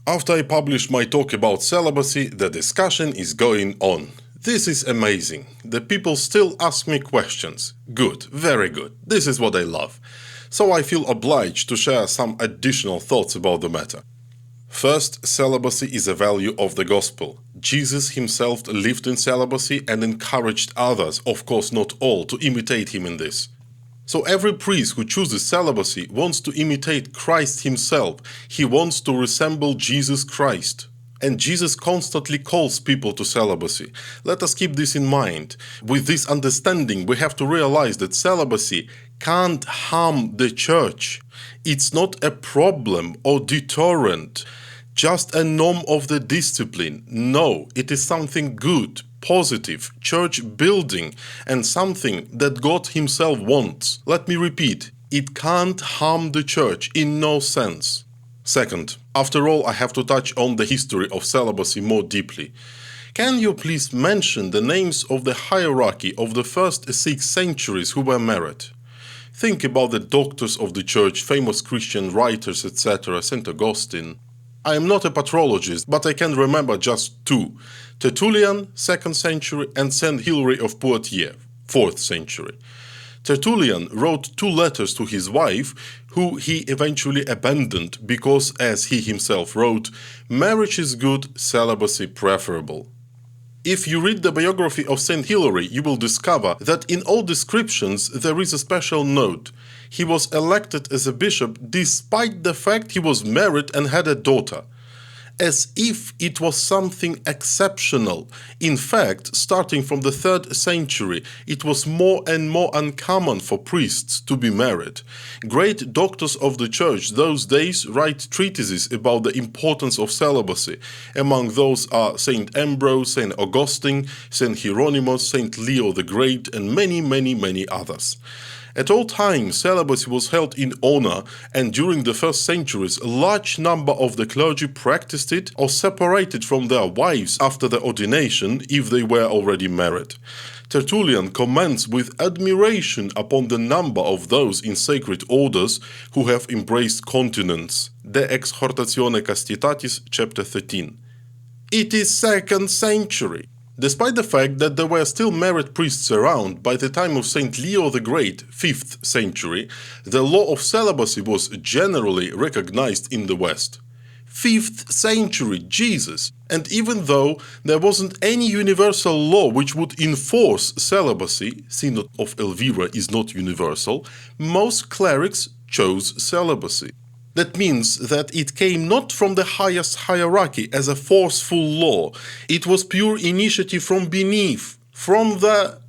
After I published my talk about celibacy, the discussion is going on. This is amazing. The people still ask me questions. Good, very good. This is what I love. So I feel obliged to share some additional thoughts about the matter. First, celibacy is a value of the gospel. Jesus himself lived in celibacy and encouraged others, of course not all, to imitate him in this. So every priest who chooses celibacy wants to imitate Christ himself. He wants to resemble Jesus Christ. And Jesus constantly calls people to celibacy. Let us keep this in mind. With this understanding, we have to realize that celibacy can't harm the church. It's not a problem or deterrent, just a norm of the discipline. No, it is something good, positive, church building, and something that God himself wants. Let me repeat, it can't harm the church in no sense. Second, after all, I have to touch on the history of celibacy more deeply. Can you please mention the names of the hierarchy of the first 6 centuries who were married? Think about the doctors of the church, famous Christian writers, etc., St. Augustine. I am not a patrologist, but I can remember just 2. Tertullian, 2nd century, and St. Hilary of Poitiers, 4th century. Tertullian wrote 2 letters to his wife, who he eventually abandoned because, as he himself wrote, marriage is good, celibacy preferable. If you read the biography of St. Hilary, you will discover that in all descriptions there is a special note. He was elected as a bishop despite the fact he was married and had a daughter. As if it was something exceptional. In fact, starting from the 3rd century, it was more and more uncommon for priests to be married. Great doctors of the church those days write treatises about the importance of celibacy. Among those are St. Ambrose, St. Augustine, St. Hieronymus, St. Leo the Great, and many others. At all times, celibacy was held in honor, and during the first centuries, a large number of the clergy practiced it or separated from their wives after the ordination if they were already married. Tertullian comments with admiration upon the number of those in sacred orders who have embraced continence. De Exhortatione Castitatis, chapter 13. It is 2nd century. Despite the fact that there were still married priests around, by the time of St. Leo the Great, 5th century, the law of celibacy was generally recognized in the West. 5th century, Jesus! And even though there wasn't any universal law which would enforce celibacy, Synod of Elvira is not universal, most clerics chose celibacy. That means that it came not from the highest hierarchy as a forceful law. It was pure initiative from beneath, from the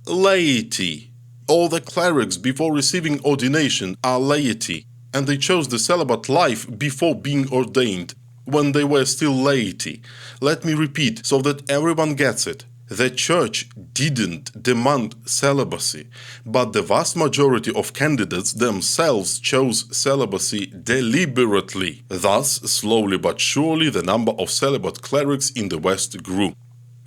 laity. All the clerics before receiving ordination are laity, and they chose the celibate life before being ordained, when they were still laity. Let me repeat so that everyone gets it. The church didn't demand celibacy, but the vast majority of candidates themselves chose celibacy deliberately. Thus, slowly but surely, the number of celibate clerics in the West grew.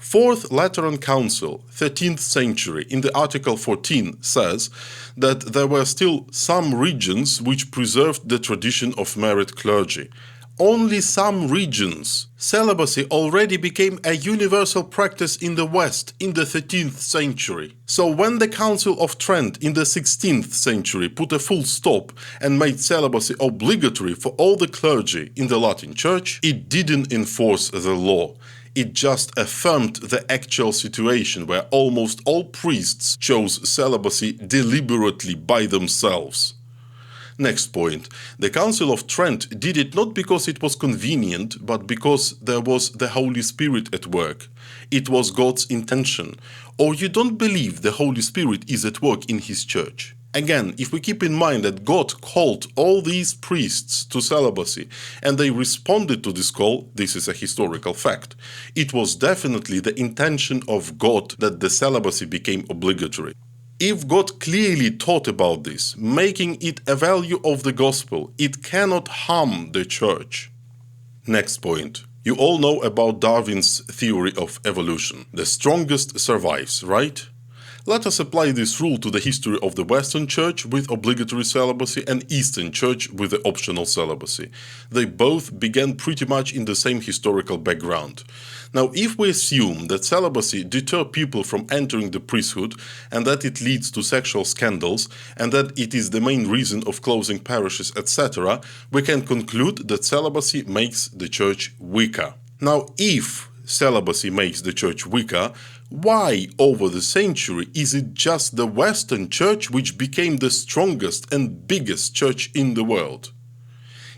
4th Lateran Council, 13th century, in the Article 14 says that there were still some regions which preserved the tradition of married clergy. Only some regions. Celibacy already became a universal practice in the West in the 13th century. So when the Council of Trent in the 16th century put a full stop and made celibacy obligatory for all the clergy in the Latin Church, it didn't enforce the law. It just affirmed the actual situation where almost all priests chose celibacy deliberately by themselves. Next point. The Council of Trent did it not because it was convenient, but because there was the Holy Spirit at work. It was God's intention. Or you don't believe the Holy Spirit is at work in His church. Again, if we keep in mind that God called all these priests to celibacy, and they responded to this call, this is a historical fact. It was definitely the intention of God that the celibacy became obligatory. If God clearly taught about this, making it a value of the gospel, it cannot harm the church. Next point. You all know about Darwin's theory of evolution. The strongest survives, right? Let us apply this rule to the history of the Western Church with obligatory celibacy and Eastern Church with the optional celibacy. They both began pretty much in the same historical background. Now, if we assume that celibacy deters people from entering the priesthood and that it leads to sexual scandals and that it is the main reason of closing parishes, etc., we can conclude that celibacy makes the church weaker. Now, if celibacy makes the church weaker, why over the century is it just the Western Church which became the strongest and biggest church in the world?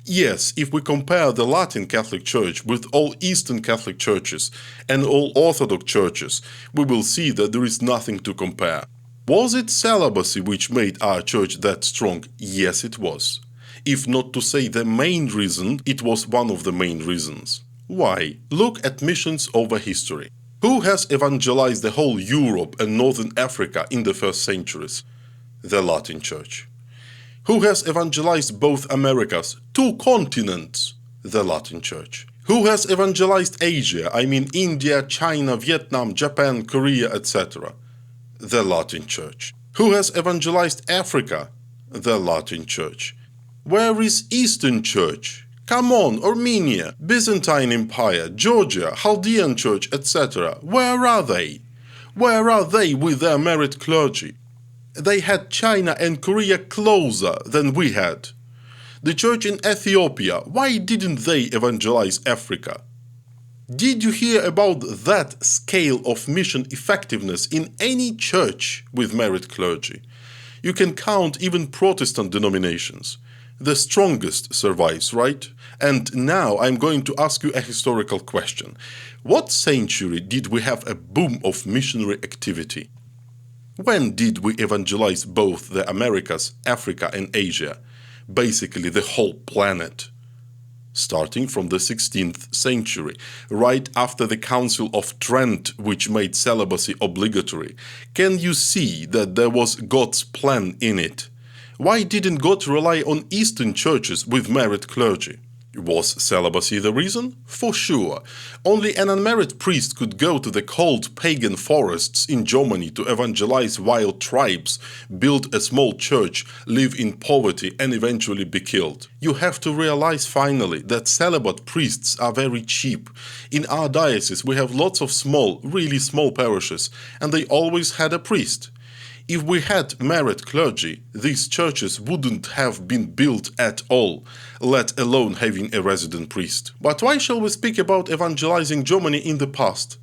Yes, if we compare the Latin Catholic Church with all Eastern Catholic churches and all Orthodox churches, we will see that there is nothing to compare. Was it celibacy which made our church that strong? Yes, it was. If not to say the main reason, it was one of the main reasons. Why? Look at missions over history. Who has evangelized the whole Europe and Northern Africa in the first centuries? The Latin Church. Who has evangelized both Americas, 2 continents? The Latin Church. Who has evangelized Asia, I mean India, China, Vietnam, Japan, Korea, etc.? The Latin Church. Who has evangelized Africa? The Latin Church. Where is Eastern Church? Come on, Armenia, Byzantine Empire, Georgia, Chaldean Church, etc. Where are they? Where are they with their married clergy? They had China and Korea closer than we had. The church in Ethiopia, why didn't they evangelize Africa? Did you hear about that scale of mission effectiveness in any church with married clergy? You can count even Protestant denominations. The strongest survives, right? And now I'm going to ask you a historical question. What century did we have a boom of missionary activity? When did we evangelize both the Americas, Africa and Asia? Basically the whole planet. Starting from the 16th century, right after the Council of Trent, which made celibacy obligatory. Can you see that there was God's plan in it? Why didn't God rely on Eastern churches with married clergy? Was celibacy the reason? For sure. Only an unmarried priest could go to the cold pagan forests in Germany to evangelize wild tribes, build a small church, live in poverty and eventually be killed. You have to realize finally that celibate priests are very cheap. In our diocese we have lots of small, really small parishes, and they always had a priest. If we had married clergy, these churches wouldn't have been built at all, let alone having a resident priest. But why shall we speak about evangelizing Germany in the past?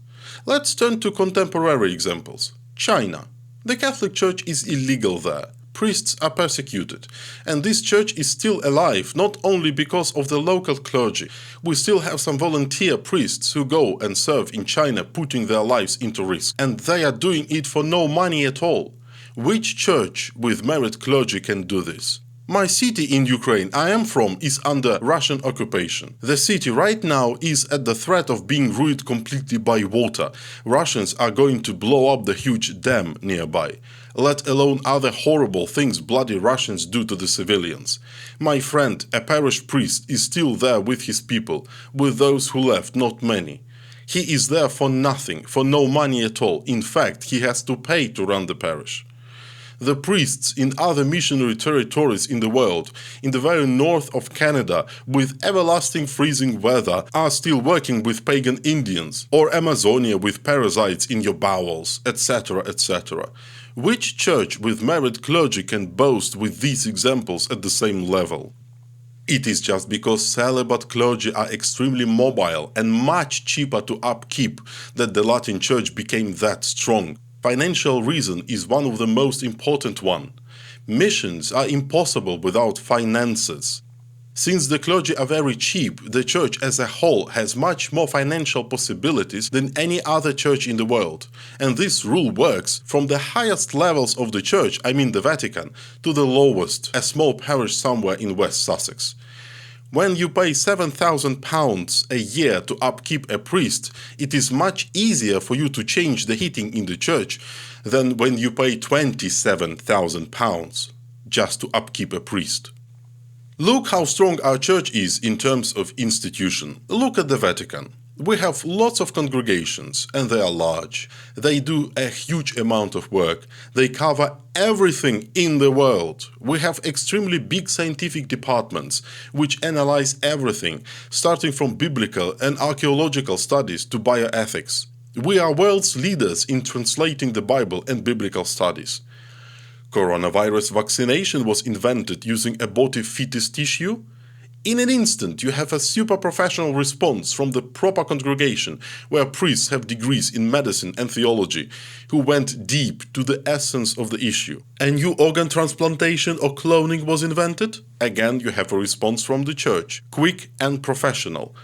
Let's turn to contemporary examples. China. The Catholic Church is illegal there. Priests are persecuted. And this church is still alive, not only because of the local clergy. We still have some volunteer priests who go and serve in China, putting their lives into risk. And they are doing it for no money at all. Which church with married clergy can do this? My city in Ukraine I am from is under Russian occupation. The city right now is at the threat of being ruined completely by water. Russians are going to blow up the huge dam nearby. Let alone other horrible things bloody Russians do to the civilians. My friend, a parish priest, is still there with his people, with those who left, not many. He is there for nothing, for no money at all. In fact, he has to pay to run the parish. The priests in other missionary territories in the world, in the very north of Canada, with everlasting freezing weather, are still working with pagan Indians, or Amazonia with parasites in your bowels, etc., etc. Which church with married clergy can boast with these examples at the same level? It is just because celibate clergy are extremely mobile and much cheaper to upkeep that the Latin Church became that strong. Financial reason is one of the most important one. Missions are impossible without finances. Since the clergy are very cheap, the church as a whole has much more financial possibilities than any other church in the world. And this rule works from the highest levels of the church, I mean the Vatican, to the lowest, a small parish somewhere in West Sussex. When you pay £7,000 a year to upkeep a priest, it is much easier for you to change the heating in the church than when you pay £27,000 just to upkeep a priest. Look how strong our church is in terms of institution. Look at the Vatican. We have lots of congregations, and they are large. They do a huge amount of work. They cover everything in the world. We have extremely big scientific departments which analyze everything, starting from biblical and archaeological studies to bioethics. We are world's leaders in translating the Bible and biblical studies. Coronavirus vaccination was invented using abortive fetus tissue. In an instant, you have a super professional response from the proper congregation, where priests have degrees in medicine and theology, who went deep to the essence of the issue. A new organ transplantation or cloning was invented? Again, you have a response from the church, quick and professional.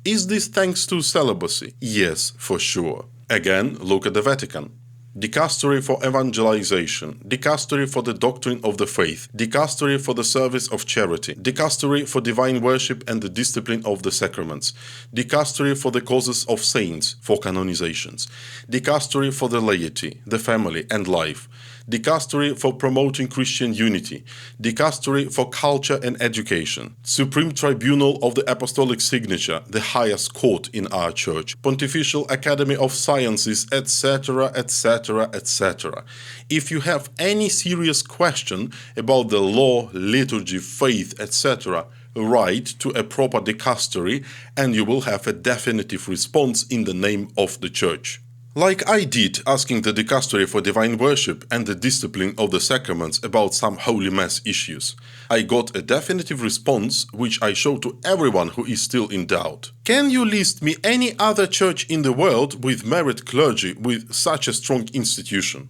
Is this thanks to celibacy? Yes, for sure. Again, look at the Vatican. Dicastery for evangelization, dicastery for the doctrine of the faith, dicastery for the service of charity, dicastery for divine worship and the discipline of the sacraments, dicastery for the causes of saints, for canonizations, dicastery for the laity, the family and life, dicastery for promoting Christian unity, dicastery for culture and education, Supreme Tribunal of the Apostolic Signature, the highest court in our church, Pontifical Academy of Sciences, etc., etc., etc. If you have any serious question about the law, liturgy, faith, etc., write to a proper dicastery and you will have a definitive response in the name of the church. Like I did, asking the dicastery for divine worship and the discipline of the sacraments about some Holy Mass issues. I got a definitive response, which I show to everyone who is still in doubt. Can you list me any other church in the world with married clergy with such a strong institution?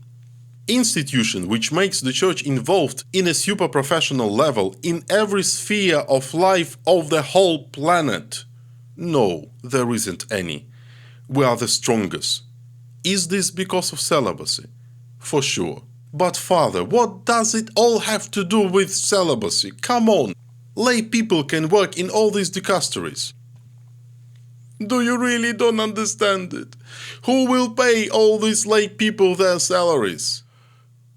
Institution which makes the church involved in a super professional level in every sphere of life of the whole planet? No, there isn't any. We are the strongest. Is this because of celibacy? For sure. But Father, what does it all have to do with celibacy? Come on! Lay people can work in all these dicasteries. Do you really don't understand it? Who will pay all these lay people their salaries?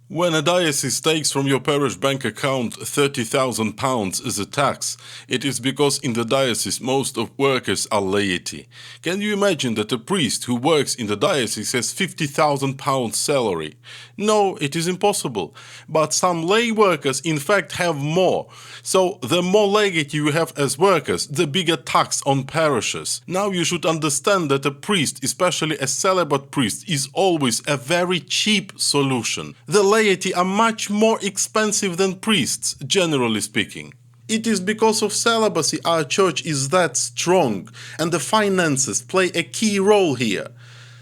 When a diocese takes from your parish bank account £30,000 as a tax, it is because in the diocese most of workers are laity. Can you imagine that a priest who works in the diocese has £50,000 salary? No, it is impossible. But some lay workers in fact have more. So the more laity you have as workers, the bigger tax on parishes. Now you should understand that a priest, especially a celibate priest, is always a very cheap solution. The laity are much more expensive than priests, generally speaking. It is because of celibacy our church is that strong, and the finances play a key role here.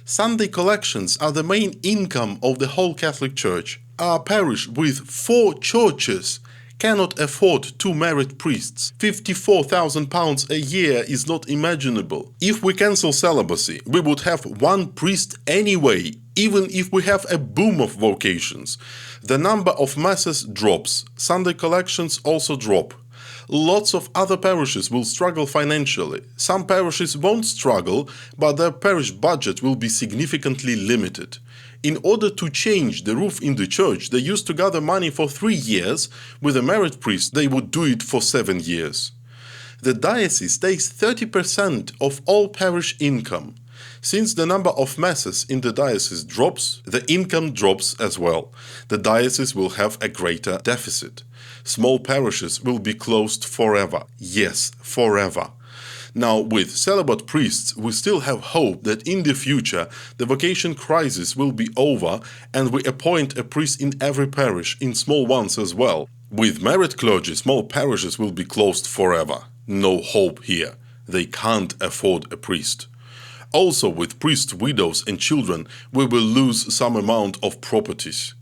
Sunday collections are the main income of the whole Catholic Church. Our parish with 4 churches cannot afford 2 married priests. £54,000 a year is not imaginable. If we cancel celibacy, we would have 1 priest anyway, even if we have a boom of vocations. The number of masses drops. Sunday collections also drop. Lots of other parishes will struggle financially. Some parishes won't struggle, but their parish budget will be significantly limited. In order to change the roof in the church, they used to gather money for 3 years. With a married priest, they would do it for 7 years. The diocese takes 30% of all parish income. Since the number of masses in the diocese drops, the income drops as well. The diocese will have a greater deficit. Small parishes will be closed forever. Yes, forever. Now, with celibate priests, we still have hope that in the future the vocation crisis will be over and we appoint a priest in every parish, in small ones as well. With married clergy, small parishes will be closed forever. No hope here. They can't afford a priest. Also, with priests, widows and children, we will lose some amount of properties.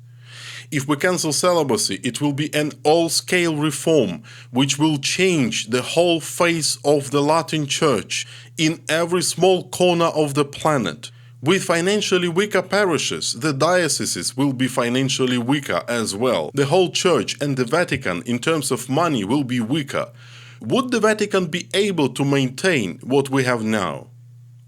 If we cancel celibacy, it will be an all-scale reform, which will change the whole face of the Latin Church in every small corner of the planet. With financially weaker parishes, the dioceses will be financially weaker as well. The whole Church and the Vatican, in terms of money, will be weaker. Would the Vatican be able to maintain what we have now?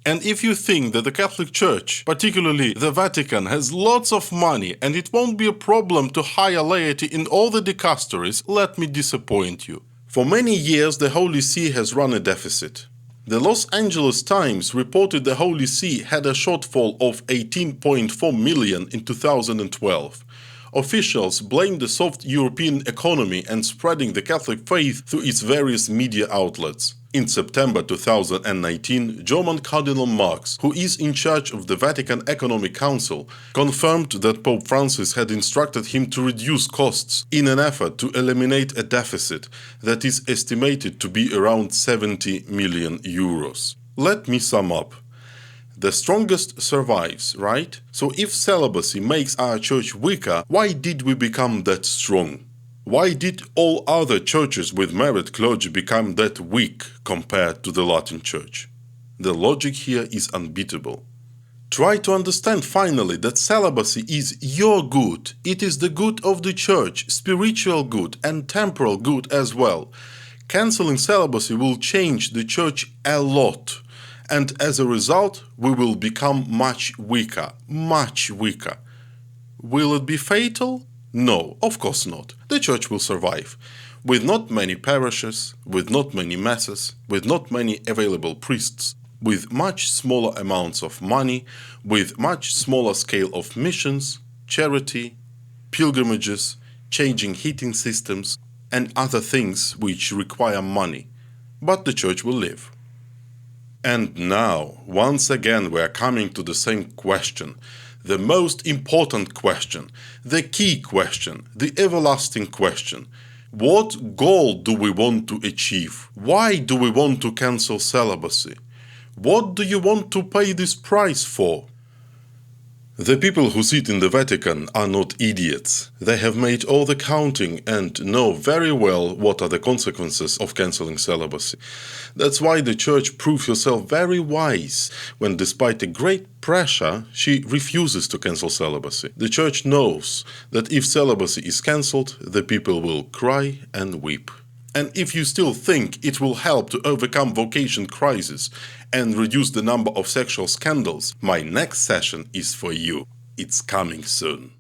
And if you think that the Catholic Church, particularly the Vatican, has lots of money and it won't be a problem to hire laity in all the dicasteries, let me disappoint you. For many years the Holy See has run a deficit. The Los Angeles Times reported the Holy See had a shortfall of 18.4 million in 2012. Officials blamed the soft European economy and spreading the Catholic faith through its various media outlets. In September 2019, German Cardinal Marx, who is in charge of the Vatican Economic Council, confirmed that Pope Francis had instructed him to reduce costs in an effort to eliminate a deficit that is estimated to be around 70 million euros. Let me sum up. The strongest survives, right? So if celibacy makes our church weaker, why did we become that strong? Why did all other churches with married clergy become that weak compared to the Latin Church? The logic here is unbeatable. Try to understand finally that celibacy is your good. It is the good of the church, spiritual good and temporal good as well. Canceling celibacy will change the church a lot. And as a result, we will become much weaker, much weaker. Will it be fatal? No, of course not. The church will survive. With not many parishes, with not many masses, with not many available priests, with much smaller amounts of money, with much smaller scale of missions, charity, pilgrimages, changing heating systems, and other things which require money. But the church will live. And now, once again, we are coming to the same question. The most important question, the key question, the everlasting question. What goal do we want to achieve? Why do we want to cancel celibacy? What do you want to pay this price for? The people who sit in the Vatican are not idiots. They have made all the counting and know very well what are the consequences of cancelling celibacy. That's why the Church proved herself very wise when, despite a great pressure, she refuses to cancel celibacy. The Church knows that if celibacy is cancelled, the people will cry and weep. And if you still think it will help to overcome vocation crisis and reduce the number of sexual scandals, my next session is for you. It's coming soon.